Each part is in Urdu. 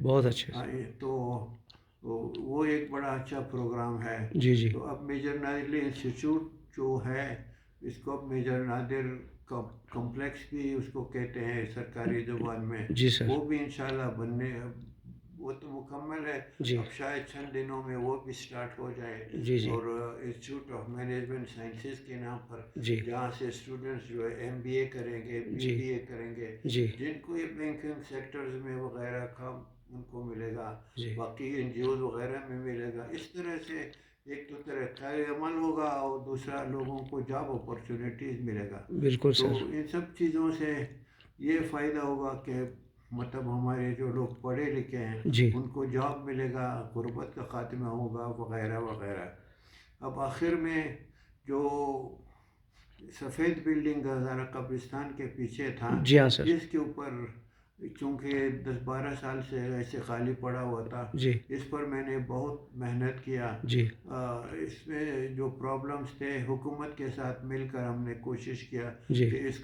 بہت اچھے سے. تو وہ ایک بڑا اچھا پروگرام ہے. جی جی تو اب میجر نادر علی انسٹیٹیوٹ جو ہے اس کو اب میجر نادر کمپلیکس بھی اس کو کہتے ہیں سرکاری زبان میں. جی سر. وہ بھی انشاءاللہ بننے، وہ تو مکمل ہے، جی اب شاید چند دنوں میں وہ بھی سٹارٹ ہو جائے. جی جی اور انسٹیٹیوٹ آف مینجمنٹ سائنسز کے نام پر، جی جہاں سے اسٹوڈنٹس جو ہے ایم بی اے کریں گے، بی جی بی اے کریں گے، جی جن کو یہ بینکنگ سیکٹرز میں وغیرہ کام ان کو ملے گا، جی باقی این جی اوز وغیرہ میں ملے گا. اس طرح سے ایک تو طریقۂ عمل ہوگا اور دوسرا لوگوں کو جاب اپرچونیٹیز ملے گا. بالکل تو سر. ان سب چیزوں سے یہ فائدہ ہوگا کہ مطلب ہمارے جو لوگ پڑھے لکھے ہیں جی ان کو جاب ملے گا، غربت کا خاتمہ ہوگا وغیرہ وغیرہ. اب آخر میں جو سفید بلڈنگ ہزارہ قبرستان کے پیچھے تھا، جی ہاں سر. جس کے اوپر چونکہ 10-12 سال سے ایسے خالی پڑا ہوا تھا، جی اس پر میں نے بہت محنت کیا. جی اس میں جو پرابلمس تھے حکومت کے ساتھ مل کر ہم نے کوشش کیا جی کہ اس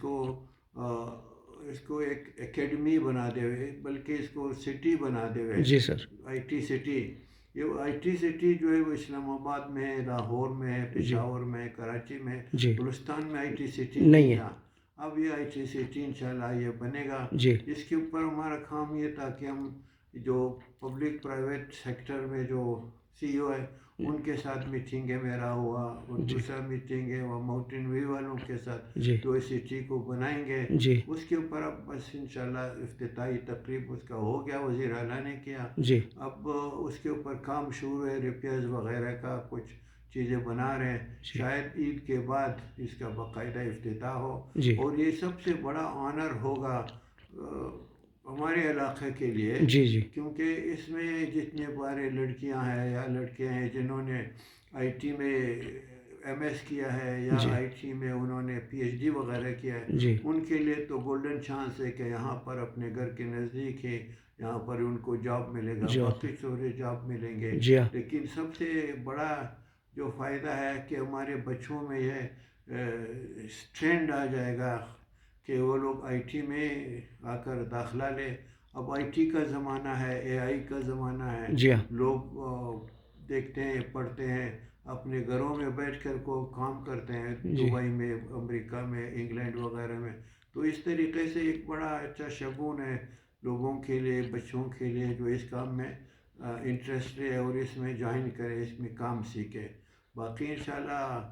کو ایک اکیڈمی بنا دے ہوئے، بلکہ اس کو سٹی بنا دے ہوئے، جی سر. I T city. یہ آئی ٹی سٹی جو ہے وہ اسلام آباد میں ہے، لاہور میں ہے، جی پشاور میں ہے، کراچی میں. جی بلوچستان میں آئی ٹی سٹی نہیں نہیں ہے. تھا. اب یہ آئی ٹی سٹی انشاءاللہ یہ بنے گا. جی اس کے اوپر ہمارا کام یہ تھا کہ ہم جو پبلک پرائیویٹ سیکٹر میں جو سی او ہے ان کے ساتھ میٹنگیں میرا ہوا، اور جی دوسرا میٹنگ ہے وہ ماؤنٹین ویو والوں کے ساتھ جی جو اس سٹی کو بنائیں گے. جی اس کے اوپر اب بس انشاءاللہ افتتاحی تقریب اس کا ہو گیا، وزیر اعلیٰ نے کیا. جی اب اس کے اوپر کام شروع ہے، ریپیئرز وغیرہ کا کچھ چیزیں بنا رہے ہیں. جی شاید عید کے بعد اس کا باقاعدہ افتتاح ہو. جی اور یہ سب سے بڑا آنر ہوگا ہمارے علاقے کے لیے، جی جی کیونکہ اس میں جتنے بارے لڑکیاں ہیں یا لڑکے ہیں جنہوں نے آئی ٹی میں ایم ایس کیا ہے یا جی آئی ٹی میں انہوں نے پی ایچ ڈی وغیرہ کیا ہے، جی ان کے لیے تو گولڈن چانس ہے کہ یہاں پر اپنے گھر کے نزدیک ہی یہاں پر ان کو جاب ملے گا، جی باقی سورے جاب ملیں گے. جی ہاں لیکن سب سے بڑا جو فائدہ ہے کہ ہمارے بچوں میں یہ ٹرینڈ آ جائے گا کہ وہ لوگ آئی ٹی میں آ کر داخلہ لے. اب آئی ٹی کا زمانہ ہے، اے آئی کا زمانہ ہے. جی ہاں لوگ دیکھتے ہیں، پڑھتے ہیں، اپنے گھروں میں بیٹھ کر کو کام کرتے ہیں، جی دبئی میں، امریکہ میں، انگلینڈ وغیرہ میں. تو اس طریقے سے ایک بڑا اچھا شگون ہے لوگوں کے لیے، بچوں کے لیے جو اس کام میں انٹرسٹ ہے اور اس میں جوائن کرے، اس میں کام سیکھے. باقی انشاءاللہ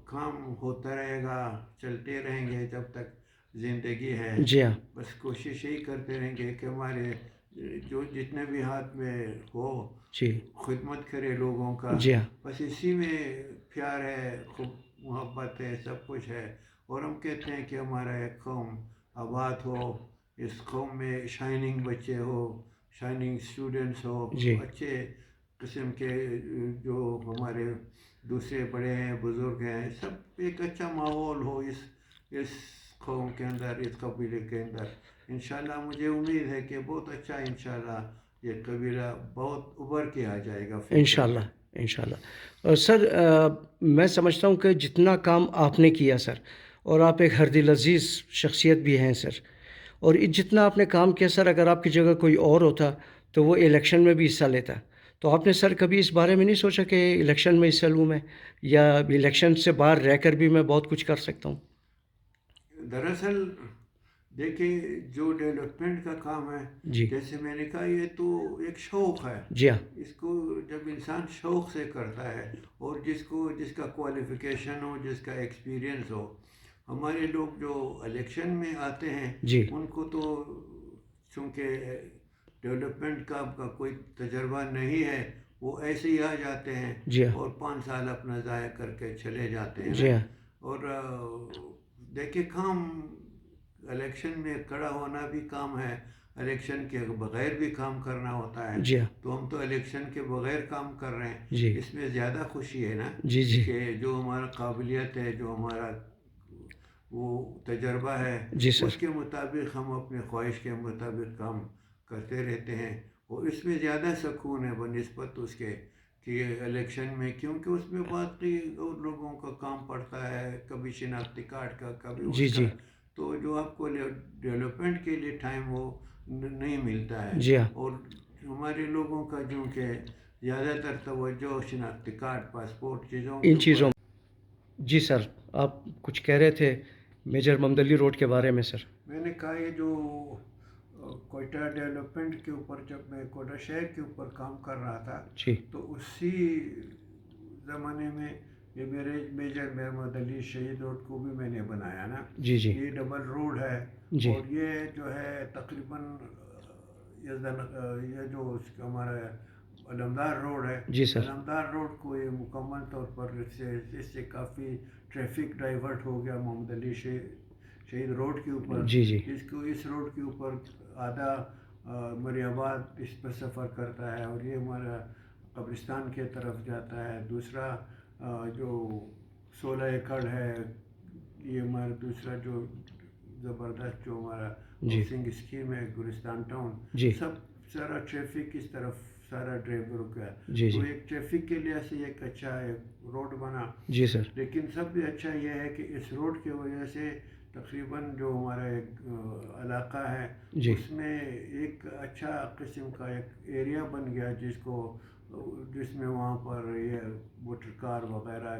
کام ہوتا رہے گا، چلتے رہیں گے جب تک زندگی ہے. جی ہاں بس کوشش یہی کرتے رہیں گے کہ ہمارے جو جتنے بھی ہاتھ میں ہو جی خدمت کرے لوگوں کا. جی ہاں بس اسی میں پیار ہے، خوب محبت ہے، سب کچھ ہے. اور ہم کہتے ہیں کہ ہمارا ایک قوم آباد ہو، اس قوم میں شائننگ بچے ہو، شائننگ اسٹوڈنٹس ہو، جی اچھے قسم کے جو ہمارے دوسرے بڑے ہیں، بزرگ ہیں، سب ایک اچھا ماحول ہو اس قوم کے اندر، اس قبیلے کے اندر. انشاءاللہ مجھے امید ہے کہ بہت اچھا انشاءاللہ یہ قبیلہ بہت ابھر کے آ جائے گا فیوچر انشاءاللہ میں. انشاءاللہ. اور سر میں سمجھتا ہوں کہ جتنا کام آپ نے کیا سر، اور آپ ایک ہر دل عزیز شخصیت بھی ہیں سر، اور جتنا آپ نے کام کیا سر، اگر آپ کی جگہ کوئی اور ہوتا تو وہ الیکشن میں بھی حصہ لیتا. تو آپ نے سر کبھی اس بارے میں نہیں سوچا کہ الیکشن میں حصہ لوں میں، یا الیکشن سے باہر رہ کر بھی میں بہت کچھ کر سکتا ہوں؟ دراصل دیکھیں جو ڈیولپمنٹ کا کام ہے، جی جیسے میں نے کہا یہ تو ایک شوق ہے. جی ہاں اس کو جب انسان شوق سے کرتا ہے اور جس کا کوالیفیکیشن ہو، جس کا ایکسپیرینس ہو. ہمارے لوگ جو الیکشن میں آتے ہیں جی ان کو تو چونکہ ڈیولپمنٹ کا کوئی تجربہ نہیں ہے، وہ ایسے ہی آ جاتے ہیں جی ہاں اور 5 سال اپنا ضائع کر کے چلے جاتے ہیں نا. جی ہاں اور دیکھیں کام الیکشن میں کھڑا ہونا بھی کام ہے، الیکشن کے بغیر بھی کام کرنا ہوتا ہے. جی ہاں تو ہم تو الیکشن کے بغیر کام کر رہے ہیں. جی اس میں زیادہ خوشی ہے نا جی جی کہ جو ہمارا قابلیت ہے، جو ہمارا وہ تجربہ ہے، جی اس سر کے مطابق ہم اپنے خواہش کے مطابق کام کرتے رہتے ہیں. اور اس میں زیادہ سکون ہے بنسبت اس کے کہ الیکشن میں، کیونکہ اس میں باقی اور لوگوں کا کام پڑتا ہے، کبھی شناختی کارڈ کا، کبھی جی اس کا. جی تو جو آپ کو ڈیولپمنٹ کے لیے ٹائم وہ نہیں ملتا ہے. جی ہاں اور ہمارے لوگوں کا جو کہ زیادہ تر توجہ شناختی کارڈ پاسپورٹ چیزوں ان کے چیزوں اوپر. جی سر آپ کچھ کہہ رہے تھے میجر ممدلی روڈ کے بارے میں سر. میں نے کہا یہ جو کوئٹہ ڈیولپمنٹ کے اوپر جب میں کوئٹہ شہر کے اوپر کام کر رہا تھا جی تو اسی زمانے میں یہ میرے میجر محمد علی شہید روڈ کو بھی میں نے بنایا نا. جی جی یہ ڈبل روڈ ہے جی اور یہ جو ہے تقریباً یہ جو ہمارا علمدار روڈ ہے جی سر علمدار روڈ کو یہ مکمل طور پر اس سے کافی ٹریفک ڈائیورٹ ہو گیا محمد علی شہید روڈ کے اوپر. جی جی اس روڈ کے اوپر آدھا مری آباد اس پر سفر کرتا ہے اور یہ ہمارا قبرستان کے طرف جاتا ہے. دوسرا جو 16 ایکڑ ہے یہ ہمارا دوسرا جو زبردست جو ہمارا جی ہاؤسنگ اسکیم ہے گلستان ٹاؤن. جی سب سارا ٹریفک اس طرف سارا ڈرائیو رکا ہے. جی تو جی ایک ٹریفک کے لحاظ سے ایک اچھا روڈ بنا. جی سر لیکن سب سے اچھا یہ ہے کہ اس روڈ کی وجہ سے تقریباً جو ہمارا ایک علاقہ ہے جی اس میں ایک اچھا قسم کا ایک ایریا بن گیا جس میں وہاں پر یہ موٹر کار وغیرہ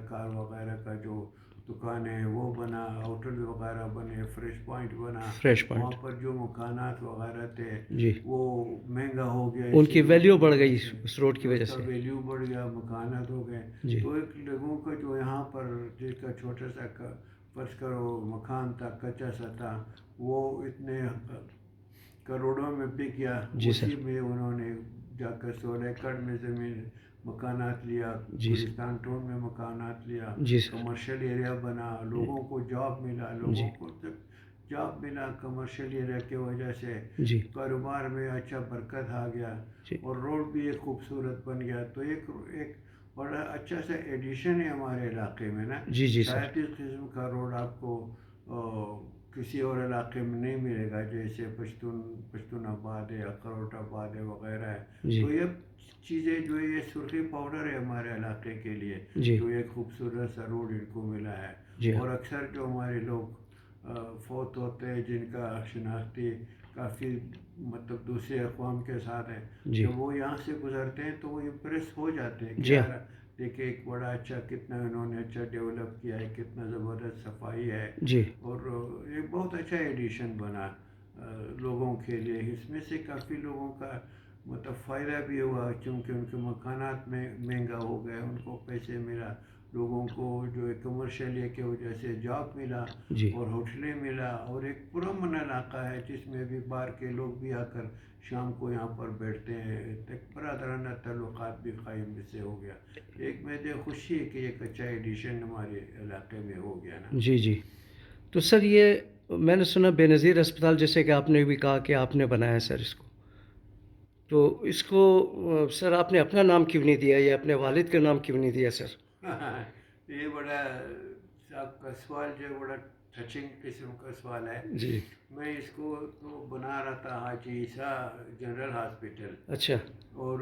کا جو دکان ہے وہ بنا, ہوٹل وغیرہ بنے, فریش پوائنٹ بنا. فریش وہاں پوائنٹ پر جو مکانات وغیرہ تھے جی وہ مہنگا ہو گیا. ان کی ویلیو بڑھ گئی اس روڈ کی وجہ اس کا سے. ویلیو بڑھ گیا, مکانات ہو گئے. جی تو ایک لوگوں کا جو یہاں پر جس کا چھوٹا سا فرض کرو مکان تھا کچا سا تھا وہ اتنے کروڑوں میں بک گیا. جی سر اسی میں انہوں نے جا کر 16 ایکڑ میں زمین مکانات لیا, جی سر گلستان ٹاؤن میں مکانات لیا, جی سر کمرشل ایریا بنا, لوگوں کو جاب ملا, جی لوگوں کو جاب ملا کمرشل ایریا کی وجہ سے. جی کاروبار میں اچھا برکت آ گیا جی اور روڈ بھی ایک خوبصورت بن گیا. تو ایک بڑا اچھا سا ایڈیشن ہے ہمارے علاقے میں نا. جی جی سر شاید اس قسم کا روڈ آپ کو کسی اور علاقے میں نہیں ملے گا جیسے پشتون آباد ہے, اخروٹ آباد ہے وغیرہ ہے. جی تو یہ چیزیں جو ہے یہ سرخی پاؤڈر ہے ہمارے علاقے کے لیے جی جو ایک خوبصورت سا روڈ ان کو ملا ہے. جی اور اکثر جو ہمارے لوگ فوت ہوتے ہیں جن کا شناختی کافی مطلب دوسرے اقوام کے ساتھ ہے, جی جب وہ یہاں سے گزرتے ہیں تو وہ امپریس ہو جاتے ہیں کہ جی یار دیکھیں ایک بڑا اچھا کتنا انہوں نے اچھا ڈیولپ کیا ہے, کتنا زبردست صفائی ہے. جی اور ایک بہت اچھا ایڈیشن بنا لوگوں کے لیے. اس میں سے کافی لوگوں کا مطلب فائدہ بھی ہوا کیونکہ ان کے مکانات میں مہنگا ہو گئے, ان کو پیسے ملا, لوگوں کو جو ہے کمرشل کی وجہ سے جاب ملا جی اور ہوٹلیں ملا. اور ایک پرامن علاقہ ہے جس میں بھی باہر کے لوگ بھی آ کر شام کو یہاں پر بیٹھتے ہیں. ایک برادرانہ تعلقات بھی قائم سے ہو گیا. ایک مجھے خوشی ہے کہ ایک اچھا ایڈیشن ہمارے علاقے میں ہو گیا نا. جی جی تو سر یہ میں نے سنا بے نظیر اسپتال جیسے کہ آپ نے بھی کہا کہ آپ نے بنایا سر اس کو, تو اس کو سر آپ نے اپنا نام کیوں نہیں دیا یا اپنے والد کا نام کیوں نہیں دیا سر؟ یہ بڑا آپ کا سوال جو ہے بڑا ٹچنگ قسم کا سوال ہے. جی میں اس کو تو بنا رہا تھا حاجی عیسیٰ جنرل ہاسپٹل. اچھا اور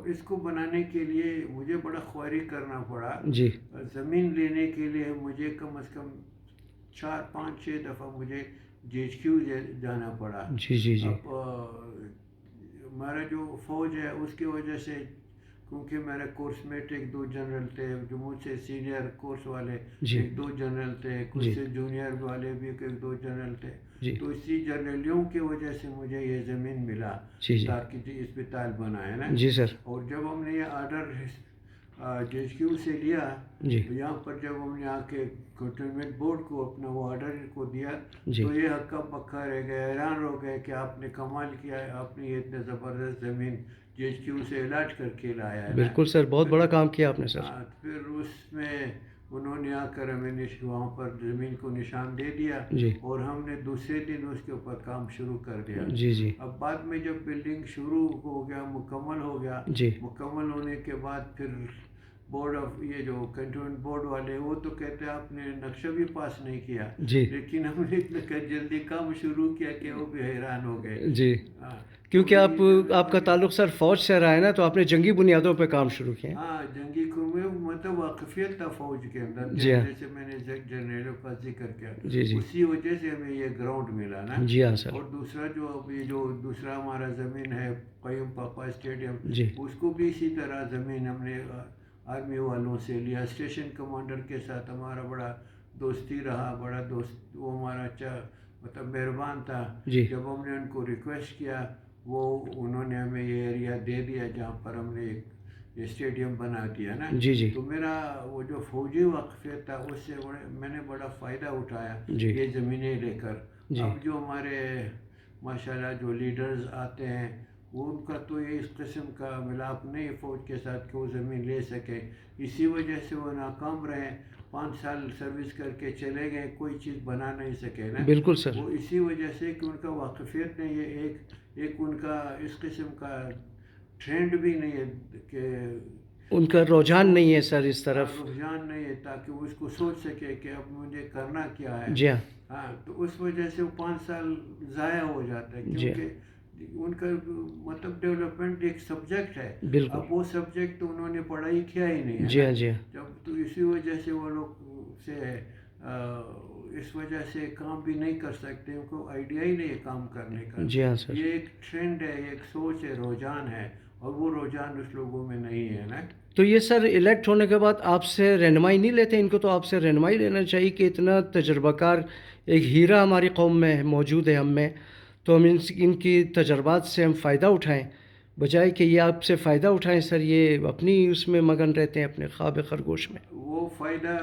اس کو بنانے کے لیے مجھے بڑا خواری کرنا پڑا. جی زمین لینے کے لیے مجھے کم از کم 4 5 6 دفعہ مجھے JHQ جانا پڑا. جی جی جی اب ہمارا جو فوج ہے اس کی وجہ سے کیونکہ میرے کورس میٹ 1 2 جنرل تھے, جو مجھ سے سینئر کورس والے جی 1 2 جنرل تھے, کچھ جی سے جونیئر والے بھی 1 2 جنرل تھے. جی تو اسی جرنیلیوں کی وجہ سے مجھے یہ زمین ملا جی جی تاکہ اسپتال بنائے نا. جی سر اور جب ہم نے یہ آرڈر JHQ سے لیا جی تو یہاں پر جب ہم نے آ کے کنٹونمنٹ بورڈ کو اپنا وہ آرڈر کو دیا جی تو یہ ہکا پکا رہ گئے, حیران ہو گئے کہ آپ نے کمال کیا ہے, آپ نے یہ اتنے زبردست زمین JHQ سے علاج کر کے لایا ہے. بالکل سر بہت بڑا کام کیا آپ نے سر. پھر اس میں انہوں نے آ کر ہمیں وہاں پر زمین کو نشان دے دیا جی اور ہم نے دوسرے دن اس کے اوپر کام شروع کر دیا. جی جی اب بعد میں جب بلڈنگ شروع ہو گیا, مکمل ہو گیا, جی مکمل ہونے کے بعد پھر بورڈ آف یہ جو کنٹونمنٹ بورڈ والے وہ تو کہتے ہیں آپ نے نقشہ بھی پاس نہیں کیا, جی لیکن ہم نے اتنا جلدی کام شروع کیا کہ وہ بھی حیران ہو گئے. جی کیونکہ آپ کا تعلق سر فوج سے رہا ہے نا، تو آپ نے جنگی بنیادوں پہ کام شروع کیا ہے. ہاں جنگی میں مطلب واقفیت تھا فوج کے اندر، جی ہاں. جیسے میں نے جنرلوں کا ذکر کیا، جی جی اسی وجہ سے ہمیں یہ گراؤنڈ ملا نا. جی ہاں سر. اور دوسرا جو ابھی جو دوسرا ہمارا زمین ہے قیوم پاپا اسٹیڈیم، جی اس کو بھی اسی طرح زمین ہم نے آرمی والوں سے لیا. اسٹیشن کمانڈر کے ساتھ ہمارا بڑا دوستی رہا، بڑا دوست، وہ ہمارا اچھا مطلب مہربان تھا. جی جب ہم نے ان کو ریکویسٹ کیا، انہوں نے ہمیں یہ ایریا دے دیا جہاں پر ہم نے ایک اسٹیڈیم بنا دیا نا. جی جی تو میرا وہ جو فوجی واقفیت تھا اس سے میں نے بڑا فائدہ اٹھایا جی یہ زمینیں لے کر. جی اب جو ہمارے ماشاءاللہ جو لیڈرز آتے ہیں، وہ ان کا تو یہ اس قسم کا ملاپ نہیں فوج کے ساتھ کہ وہ زمین لے سکے. اسی وجہ سے وہ ناکام رہے، 5 سال سروس کر کے چلے گئے، کوئی چیز بنا نہیں سکے نا. بالکل سر. وہ اسی وجہ سے کہ ان کا واقفیت نہیں ہے، ایک ان کا اس قسم کا ٹرینڈ بھی نہیں ہے کہ ان کا رجحان نہیں ہے سر اس طرف. رجحان نہیں ہے تاکہ وہ اس کو سوچ سکے کہ اب مجھے کرنا کیا ہے. جی ہاں. ہاں تو اس وجہ سے وہ 5 سال ضائع ہو جاتا ہے، جی کیونکہ ان کا مطلب ڈیولپمنٹ ایک سبجیکٹ ہے. بالکل. اب وہ سبجیکٹ انہوں نے پڑھائی کیا ہی نہیں ہے. جی ہاں جی ہاں. جب تو اسی وجہ سے وہ لوگ سے اس وجہ سے کام بھی نہیں کر سکتے، ان کو آئیڈیا ہی نہیں ہے کام کرنے کا. جی ہاں سر. یہ ایک ٹرینڈ ہے، ایک سوچ ہے، رجحان ہے، اور وہ رجحان اس لوگوں میں نہیں ہے نا. تو یہ سر الیکٹ ہونے کے بعد آپ سے رہنمائی نہیں لیتے؟ ان کو تو آپ سے رہنمائی لینا چاہیے کہ اتنا تجربہ کار ایک ہیرا ہماری قوم میں موجود ہے ہم میں، تو ہم ان کی تجربات سے ہم فائدہ اٹھائیں، بجائے کہ یہ آپ سے فائدہ اٹھائیں. سر یہ اپنی اس میں مگن رہتے ہیں، اپنے خواب خرگوش میں. وہ فائدہ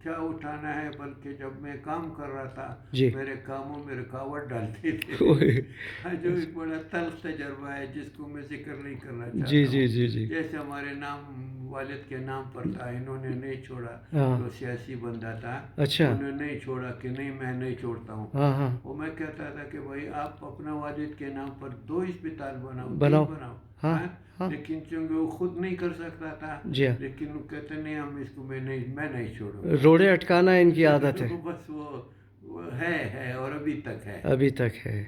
کیا اٹھانا ہے، بلکہ جب میں کام کر رہا تھا جی میرے کاموں میں رکاوٹ ڈالتے تھے. جو ایک بڑا تلخ تجربہ ہے جس کو میں ذکر نہیں کرنا چاہتا جی ہوں. جی جی جی. جیسے ہمارے نام والد کے نام پر تھا، انہوں نے نہیں چھوڑا. ہاں. جو سیاسی بندہ تھا اچھا. انہوں نے نہیں چھوڑا کہ نہیں میں نہیں چھوڑتا ہوں. ہاں ہاں. وہ میں کہتا تھا کہ بھائی آپ اپنا والد کے نام پر 2 اسپتال بناؤ. بناؤ. ہاں ہاں. لیکن چونکہ وہ خود نہیں کر سکتا تھا، جی ہاں. لیکن وہ کہتے نہیں ہم اس کو میں نہیں چھوڑوں. روڑے اٹکانا ان کی عادت ہے. بس وہ ہے اور ابھی تک ہے. ابھی تک ہے.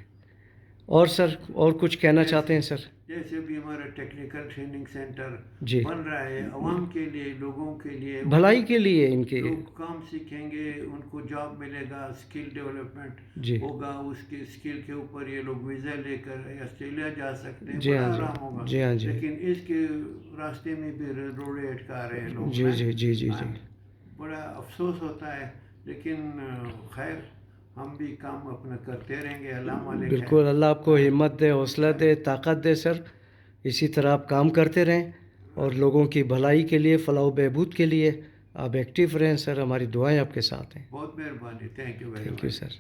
اور سر اور کچھ کہنا چاہتے ہیں سر؟ جیسے بھی ہمارا ٹیکنیکل ٹریننگ سینٹر جی بن رہا ہے عوام کے لیے، لوگوں کے لیے، بھلائی کے لیے ان کے. لوگ کام سیکھیں گے، ان کو جاب ملے گا، اسکل ڈیولپمنٹ جی ہوگا. اس کی اسکل کے اوپر یہ لوگ ویزا لے کر آسٹریلیا جا سکتے ہیں. جی بڑا ہاں جی. آرام ہوگا. جی ہاں جی. لیکن اس کے راستے میں بھی روڑے اٹکا رہے ہیں لوگ. جی جی جی جی جی. بڑا افسوس ہوتا ہے، لیکن خیر ہم بھی کام اپنا کرتے رہیں گے. اللہ مالک ہے. بالکل. اللہ آپ کو ہمت دے، حوصلہ دے، طاقت دے سر. اسی طرح آپ کام کرتے رہیں اور لوگوں کی بھلائی کے لیے، فلاح و بہبود کے لیے آپ ایکٹیو رہیں سر. ہماری دعائیں آپ کے ساتھ ہیں. بہت مہربانی. Thank you very much. Thank you sir.